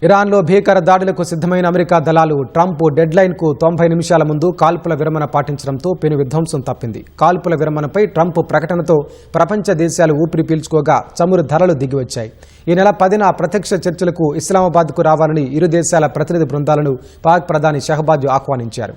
ఇరాన్లో భీకర దాడులకు సిద్ధమైన అమెరికా దళాలు ట్రంప్ డెడ్లైన్కు 90 నిమిషాల ముందు కాల్పుల విరమణ పాటించడంతో పెను విధ్వంసం తప్పింది. కాల్పుల విరమణపై ట్రంప్ ప్రకటనతో ప్రపంచ దేశాలు ఊపిరి పీల్చుకోగా చమురు ధరలు దిగివచ్చాయి. ఈ నెల 10న ప్రత్యక్ష చర్చలకు ఇస్లామాబాద్కు రావాలని ఇరు దేశాల ప్రతినిధి బృందాలను పాక్ ప్రధాని షహబాజ్ ఆహ్వానించారు.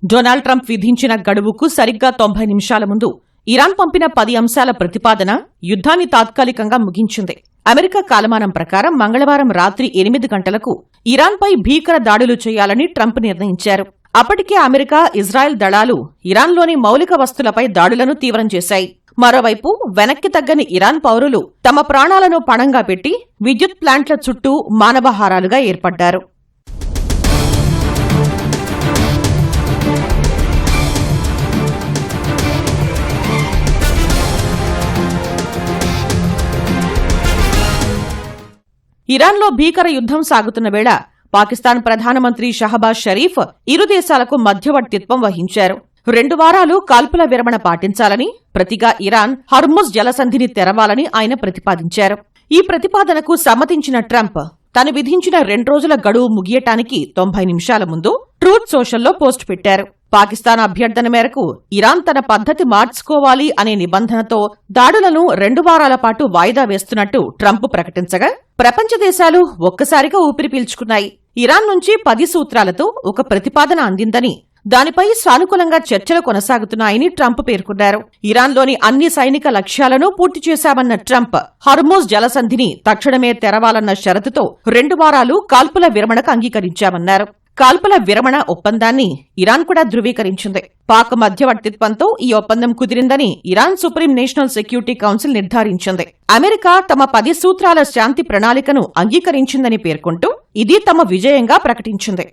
డొనాల్డ్ ట్రంప్ విధించిన గడువుకు సరిగ్గా 90 నిమిషాల ముందు ఇరాన్ పంపిన 10 అంశాల ప్రతిపాదన యుద్ధాన్ని తాత్కాలికంగా ముగించింది. అమెరికా కాలమానం ప్రకారం మంగళవారం రాత్రి 8 గంటలకు ఇరాన్పై భీకర దాడులు చేయాలని ట్రంప్ నిర్ణయించారు. అప్పటికే అమెరికా, ఇజ్రాయెల్ దళాలు ఇరాన్లోని మౌలిక వస్తులపై దాడులను తీవ్రం చేశాయి. మరోవైపు వెనక్కి తగ్గని ఇరాన్ పౌరులు తమ ప్రాణాలను పణంగా పెట్టి విద్యుత్ ప్లాంట్ల చుట్టూ మానవహారాలుగా ఏర్పడ్డారు. ఇరాన్లో భీకర యుద్ధం సాగుతున్న వేళ పాకిస్తాన్ ప్రధానమంత్రి షహబాజ్ షరీఫ్ ఇరు దేశాలకు మధ్యవర్తిత్వం వహించారు. 2 వారాలు కాల్పుల విరమణ పాటించాలని, ప్రతిగా ఇరాన్ హర్ముజ్ జలసంధిని తెరవాలని ఆయన ప్రతిపాదించారు. ఈ ప్రతిపాదనకు సమ్మతించిన ట్రంప్ తను విధించిన 2 రోజుల గడువు ముగియటానికి 90 నిమిషాల ముందు ట్రూత్ సోషల్లో పోస్ట్ పెట్టారు. పాకిస్తాన్ అభ్యర్థన మేరకు ఇరాన్ తన పద్ధతి మార్చుకోవాలి అనే నిబంధనతో దాడులను 2 వారాల పాటు వాయిదా వేస్తున్నట్టు ట్రంప్ ప్రకటించగా ప్రపంచ దేశాలు ఒక్కసారిగా ఊపిరి పీల్చుకున్నాయి. ఇరాన్ నుంచి 10 సూత్రాలతో ఒక ప్రతిపాదన అందిందని, దానిపై సానుకూలంగా చర్చలు కొనసాగుతున్నాయని ట్రంప్ పేర్కొన్నారు. ఇరాన్లోని అన్ని సైనిక లక్ష్యాలను పూర్తి చేశామన్న ట్రంప్ హర్మోజ్ జలసంధిని తక్షణమే తెరవాలన్న షరతుతో 2 వారాలు కాల్పుల విరమణకు అంగీకరించామన్నారు. కాల్పుల విరమణ ఒప్పందాన్ని ఇరాన్ కూడా ధృవీకరించింది. పాక్ మధ్యవర్తిత్వంతో ఈ ఒప్పందం కుదిరిందని Iran supreme national security council నిర్ధారించింది. అమెరికా తమ 10 సూత్రాల శాంతి ప్రణాళికను అంగీకరించిందని పేర్కొంటూ ఇది తమ విజయంగా ప్రకటించింది.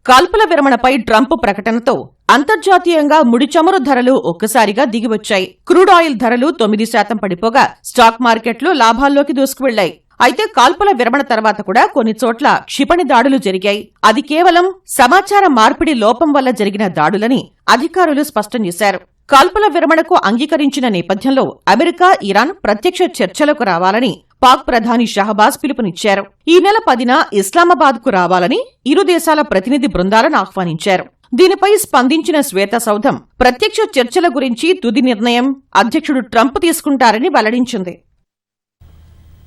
కాల్పుల విరమణపై ట్రంప్ ప్రకటనతో అంతర్జాతీయంగా ముడి చమురు ధరలు ఒక్కసారిగా దిగివచ్చాయి. క్రూడ్ ఆయిల్ ధరలు 9% పడిపోగా స్టాక్ మార్కెట్లు లాభాల్లోకి దూసుకువెళ్లాయి. అయితే కాల్పుల విరమణ తర్వాత కూడా కొన్ని చోట్ల క్షిపణి దాడులు జరిగాయి. అది కేవలం సమాచార మార్పిడి లోపం వల్ల జరిగిన దాడులని అధికారులు స్పష్టం చేశారు. కాల్పుల విరమణకు అంగీకరించిన నేపథ్యంలో అమెరికా, ఇరాన్ ప్రత్యక్ష చర్చలకు రావాలని పాక్ ప్రధాని షహబాజ్ పిలుపునిచ్చారు. ఈ నెల 10న ఇస్లామాబాద్కు రావాలని ఇరు దేశాల ప్రతినిధి బృందాలను ఆహ్వానించారు. దీనిపై స్పందించిన శ్వేతసౌధం ప్రత్యక్ష చర్చల గురించి తుది నిర్ణయం అధ్యక్షుడు ట్రంప్ తీసుకుంటారని వెల్లడించింది.